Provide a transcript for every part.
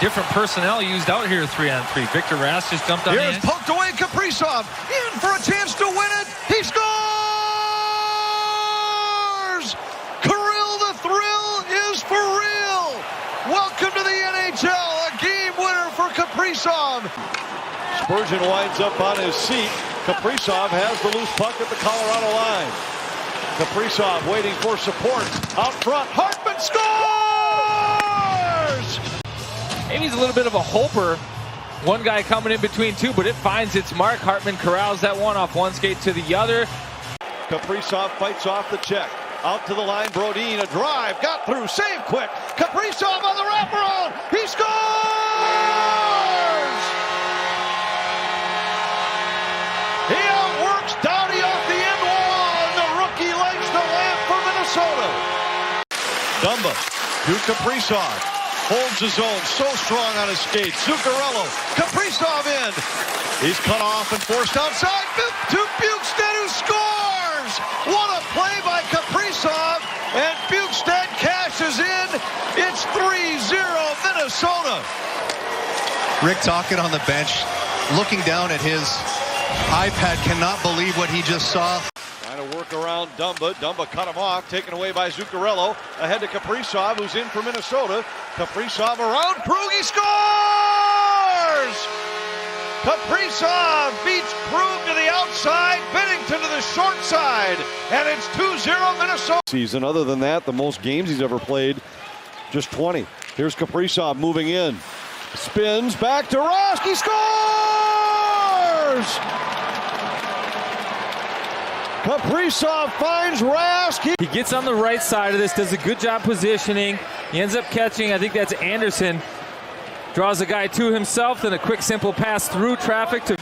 different personnel used out here 3-on-3. Victor Rask just jumped on the Here's ice. poked away. Kaprizov in for a chance to win it. He scores! Kirill the Thrill is for real. Welcome to the NHL. A game winner for Kaprizov. Spurgeon winds up on his seat. Kaprizov has the loose puck at the Colorado line. Kaprizov waiting for support. Out front, Hartman scores! Maybe he's a little bit of a hoper. One guy coming in between two, but it finds its mark. Hartman corrals that one off one skate to the other. Kaprizov fights off the check. Out to the line, Brodin, a drive, got through, save quick. Kaprizov on the wraparound, he scores! He outworks Doughty off the end wall, and the rookie lights the lamp for Minnesota. Dumba to Kaprizov, holds his own, so strong on his skates. Zuccarello, Kaprizov in. He's cut off and forced outside to Bjugstad, who scores! What a play by Kaprizov, and Bjugstad cashes in. It's 3-0 Minnesota. Rick Tocchet on the bench, looking down at his iPad, cannot believe what he just saw. Trying to work around Dumba. Dumba cut him off, taken away by Zuccarello. Ahead to Kaprizov, who's in for Minnesota. Kaprizov around Krug, he scores! Kaprizov beats Krug to the outside, Binnington to the short side, and it's 2-0 Minnesota. Season. Other than that, the most games he's ever played, just 20. Here's Kaprizov moving in. Spins back to Rask, he scores! Kaprizov finds Rask. He gets on the right side of this, does a good job positioning. He ends up catching, I think that's Anderson. Draws a guy to himself, then a quick simple pass through traffic to...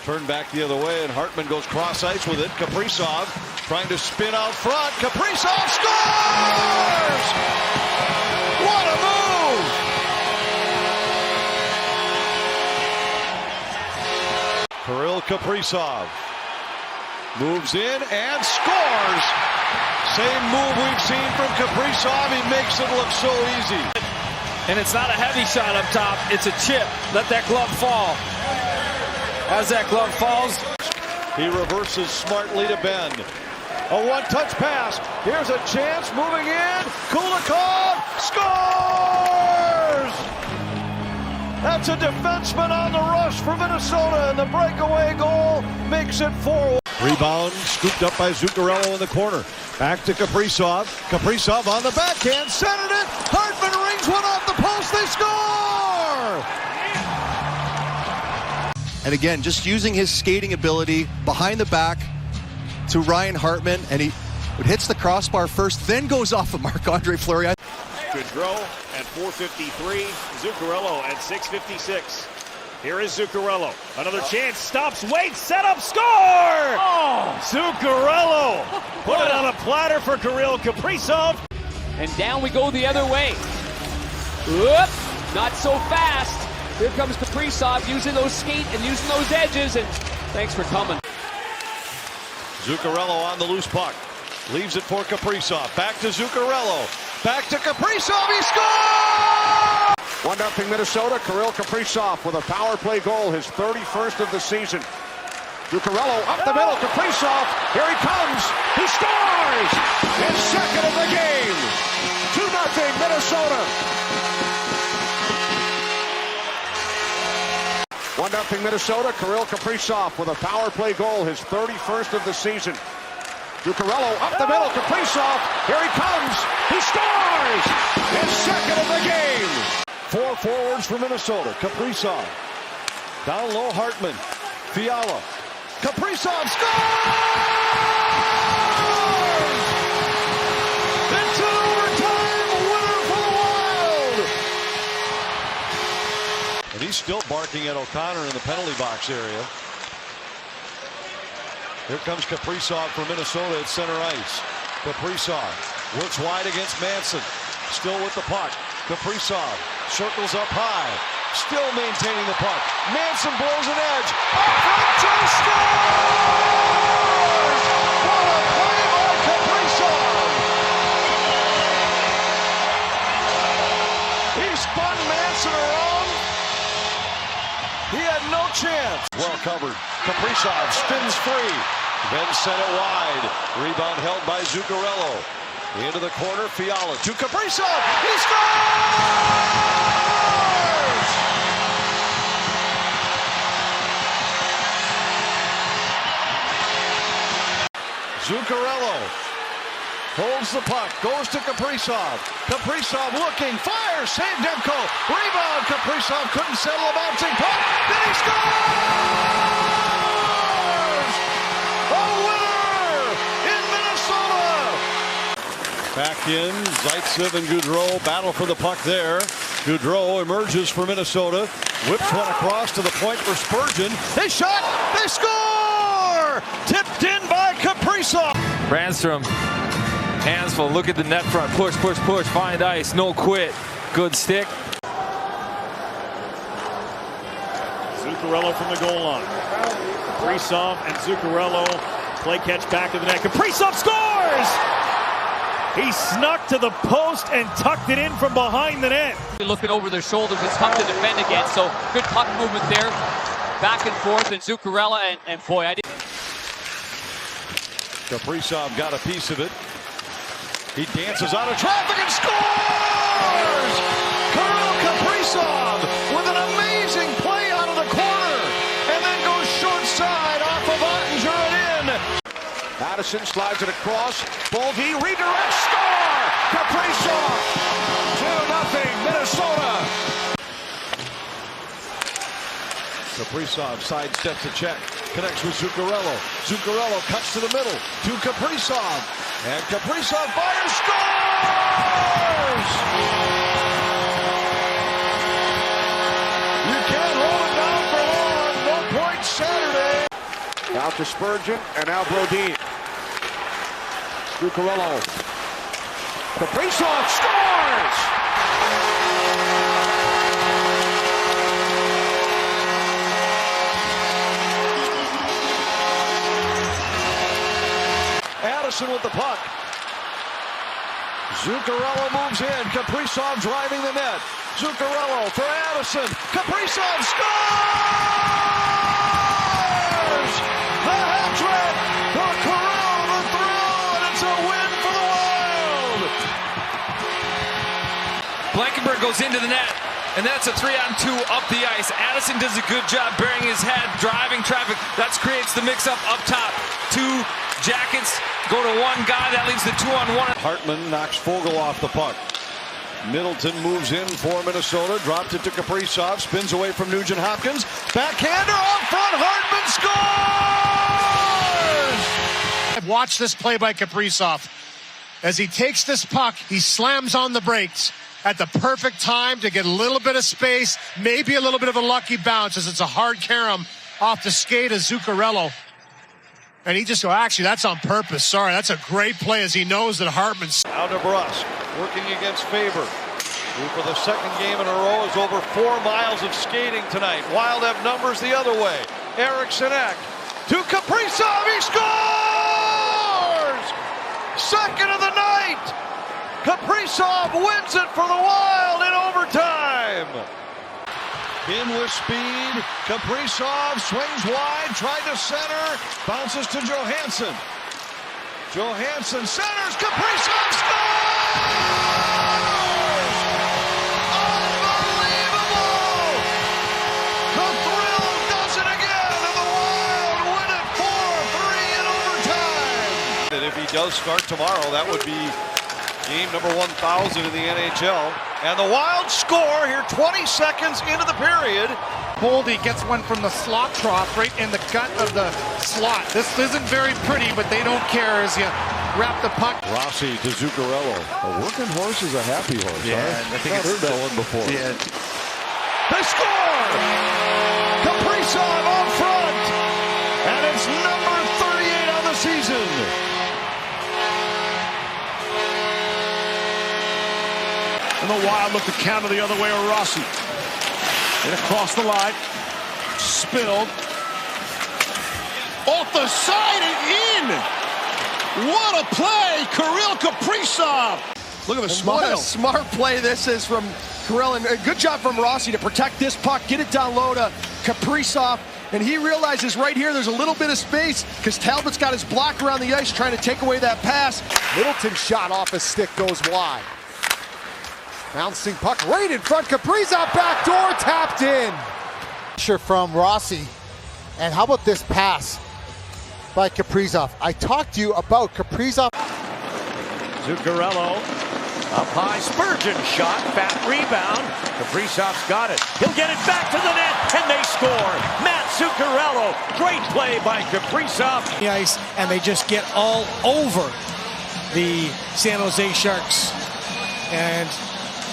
Turn back the other way, and Hartman goes cross ice with it. Kaprizov trying to spin out front. Kaprizov scores! What a move! Kirill Kaprizov moves in and scores. Same move we've seen from Kaprizov. He makes it look so easy. And it's not a heavy shot up top, it's a chip. Let that glove fall. As that glove falls, he reverses smartly to Benn. A one-touch pass. Here's a chance, moving in. Kulikov scores! That's a defenseman on the rush for Minnesota, and the breakaway goal makes it 4-1. Rebound scooped up by Zuccarello in the corner. Back to Kaprizov. Kaprizov on the backhand, centered it. Hartman rings one off the post. They score! And again, just using his skating ability behind the back to Ryan Hartman, and he hits the crossbar first, then goes off of Marc-Andre Fleury. Gaudreau at 4:53, Zuccarello at 6:56. Here is Zuccarello. Another chance, stops, waits, set up, score! Oh! Zuccarello put it on a platter for Kirill Kaprizov. And down we go the other way. Whoop! Not so fast. Here comes Kaprizov using those skate and using those edges, and thanks for coming. Zuccarello on the loose puck. Leaves it for Kaprizov. Back to Zuccarello. Back to Kaprizov. He scores! 1-0 Minnesota. Kirill Kaprizov with a power play goal, his 31st of the season. Zuccarello up the middle. Kaprizov. Here he comes. He scores! His second of the game. 2-0 Minnesota. 1-0 Minnesota. Kirill Kaprizov with a power play goal, his 31st of the season. Zuccarello up the middle. Kaprizov. Here he comes. He scores! His second of the game. 4 forwards for Minnesota. Kaprizov. Down low, Hartman. Fiala. Kaprizov scores! It's an overtime winner for the Wild! And he's still barking at O'Connor in the penalty box area. Here comes Kaprizov for Minnesota at center ice. Kaprizov works wide against Manson. Still with the puck. Kaprizov circles up high. Still maintaining the puck. Manson blows an edge. Up front, Joe scores! What a play by Kaprizov! He spun Manson around. chance. Well covered. Kaprizov spins free. Then sent it wide. Rebound held by Zuccarello. Into the corner, Fiala to Kaprizov. He scores! Zuccarello holds the puck, goes to Kaprizov. Kaprizov looking, fires, save Demko. Rebound, Kaprizov couldn't settle a bouncing puck. Then he scores! A winner in Minnesota! Back in, Zaitsev and Gaudreau battle for the puck there. Gaudreau emerges for Minnesota. Whips one across to the point for Spurgeon. They shot, they score! Tipped in by Kaprizov. Brandstrom, hands full. Look at the net front. Push, push, push. Find ice. No quit. Good stick. Zuccarello from the goal line. Kaprizov and Zuccarello play catch back to the net. Kaprizov scores! He snuck to the post and tucked it in from behind the net. Looking over their shoulders, it's tough to defend against. So good puck movement there, back and forth, and Zuccarello and boy, I didn't. Kaprizov got a piece of it. He dances out of traffic and scores! Kirill Kaprizov with an amazing play out of the corner and then goes short side off of Ottinger and in. Addison slides it across. Boldy redirects, score! Kaprizov! 2-0 Minnesota. Kaprizov sidesteps the check, connects with Zuccarello. Zuccarello cuts to the middle to Kaprizov. And Kaprizov fires, scores! You can't hold it down for long. No points Saturday. Out to Spurgeon and now Brodin. Zuccarello. Kaprizov scores! Addison with the puck. Zuccarello moves in. Kaprizov driving the net. Zuccarello for Addison. Kaprizov scores! The hat trick for Kirill, the thrill, and it's a win for the Wild. Blankenberg goes into the net, and that's a 3-on-2 up the ice. Addison does a good job burying his head, driving traffic. That creates the mix-up up top. Two Jackets go to one guy. That leaves the 2-on-1. Hartman knocks Fogle off the puck. Middleton moves in for Minnesota, dropped it to Kaprizov, spins away from Nugent Hopkins. Backhander off front, Hartman scores! Watch this play by Kaprizov. As he takes this puck, he slams on the brakes at the perfect time to get a little bit of space, maybe a little bit of a lucky bounce as it's a hard carom off the skate of Zuccarello. And he just goes, actually, that's on purpose. Sorry, that's a great play as he knows that Hartman's. Now DeBrusk working against Faber, who for the second game in a row is over 4 miles of skating tonight. Wild have numbers the other way. Eriksson Ek to Kaprizov, he scores! Second of the night! Kaprizov wins it for the Wild in overtime! In with speed, Kaprizov swings wide, tried to center, bounces to Johansson. Johansson centers, Kaprizov scores! Unbelievable! The thrill does it again, and the Wild win it 4-3 in overtime. And if he does start tomorrow, that would be game number 1,000 in the NHL. And the Wild score here 20 seconds into the period. Boldy gets one from the slot trough right in the gut of the slot. This isn't very pretty, but they don't care as you wrap the puck. Rossi to Zuccarello. A working horse is a happy horse. Yeah, huh? I think I've heard that one before. Yeah. They score! Kaprizov on front! And it's number 38 on the season. And the Wild look to counter the other way of Rossi. And across the line. Spilled. Off the side and in! What a play! Kirill Kaprizov! Look at the smile. What a smart play this is from Kirill. And a good job from Rossi to protect this puck, get it down low to Kaprizov, and he realizes right here there's a little bit of space because Talbot's got his block around the ice trying to take away that pass. Middleton's shot off his stick goes wide. Bouncing puck right in front. Kaprizov backdoor tapped in. Pressure from Rossi. And how about this pass by Kaprizov? I talked to you about Kaprizov. Zuccarello up high, Spurgeon shot, fat rebound. Kaprizov's got it. He'll get it back to the net, and they score. Matt Zuccarello, great play by Kaprizov. The ice, and they just get all over the San Jose Sharks. And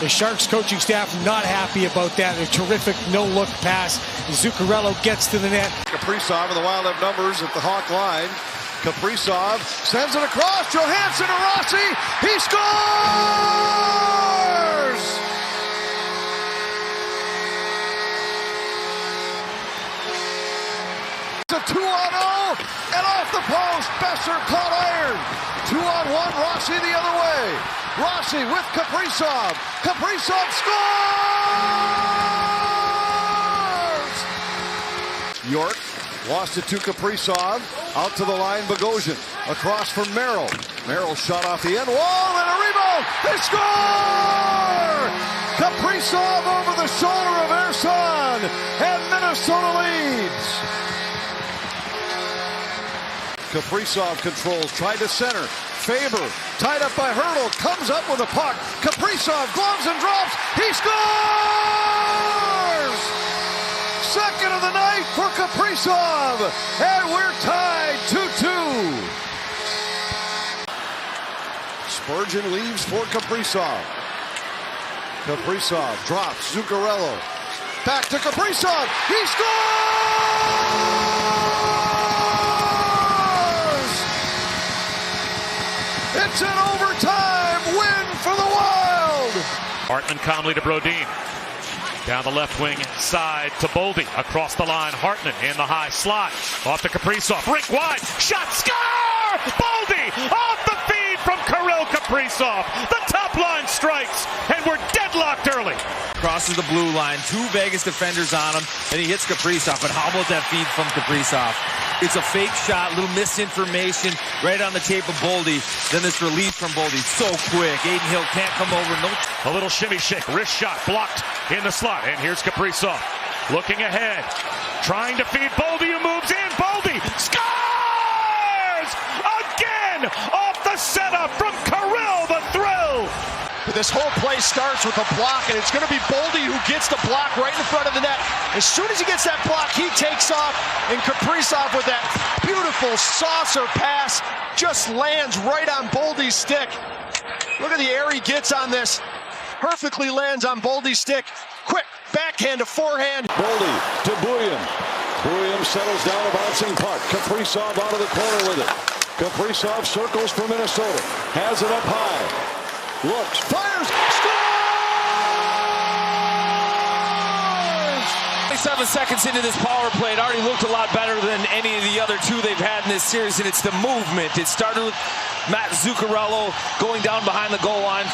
the Sharks coaching staff not happy about that. A terrific no-look pass. Zuccarello gets to the net. Kaprizov and the Wild have numbers at the Hawk line. Kaprizov sends it across. Johansson to Rossi. He scores! It's a 2-on-0 and off the post. Besser caught iron. 2-on-1. Rossi the other way. Rossi with Kaprizov. Kaprizov scores! York lost it to Kaprizov. Out to the line, Bogosian. Across from Merrill. Merrill shot off the end wall and a rebound. They score! Kaprizov over the shoulder of Ersan. And Minnesota leads. Kaprizov controls. Tried to center. Faber tied up by Hurdle. Comes up with a puck. Kaprizov gloves and drops. He scores! Second of the night for Kaprizov, and we're tied 2-2. Spurgeon leaves for Kaprizov. Kaprizov drops Zuccarello. Back to Kaprizov. He scores! It's an overtime win for the Wild. Hartman calmly to Brodin. Down the left wing side to Boldy. Across the line, Hartman in the high slot. Off to Kaprizov. Rink wide. Shot. Score! Boldy off the feed from Kirill Kaprizov. The top line strikes, and we're deadlocked early. Crosses the blue line. 2 Vegas defenders on him, and he hits Kaprizov. But how about that feed from Kaprizov? It's a fake shot, little misinformation right on the tape of Boldy. Then this release from Boldy. So quick. Aiden Hill can't come over. No. A little shimmy shake. Wrist shot blocked in the slot. And here's Kaprizov looking ahead. Trying to feed Boldy, who moves in. Boldy scores! Again! Off the setup from Kirill, the thrill! This whole play starts with a block, and it's going to be Boldy who gets the block right in front of the net. As soon as he gets that block, he takes off, and Kaprizov with that beautiful saucer pass just lands right on Boldy's stick. Look at the air he gets on this. Perfectly lands on Boldy's stick. Quick backhand to forehand. Boldy to Buium. Buium settles down a bouncing puck. Kaprizov out of the corner with it. Kaprizov circles for Minnesota. Has it up high. Looks, fires, scores! 27 seconds into this power play, it already looked a lot better than any of the other 2 they've had in this series, and it's the movement. It started with Matt Zuccarello going down behind the goal line.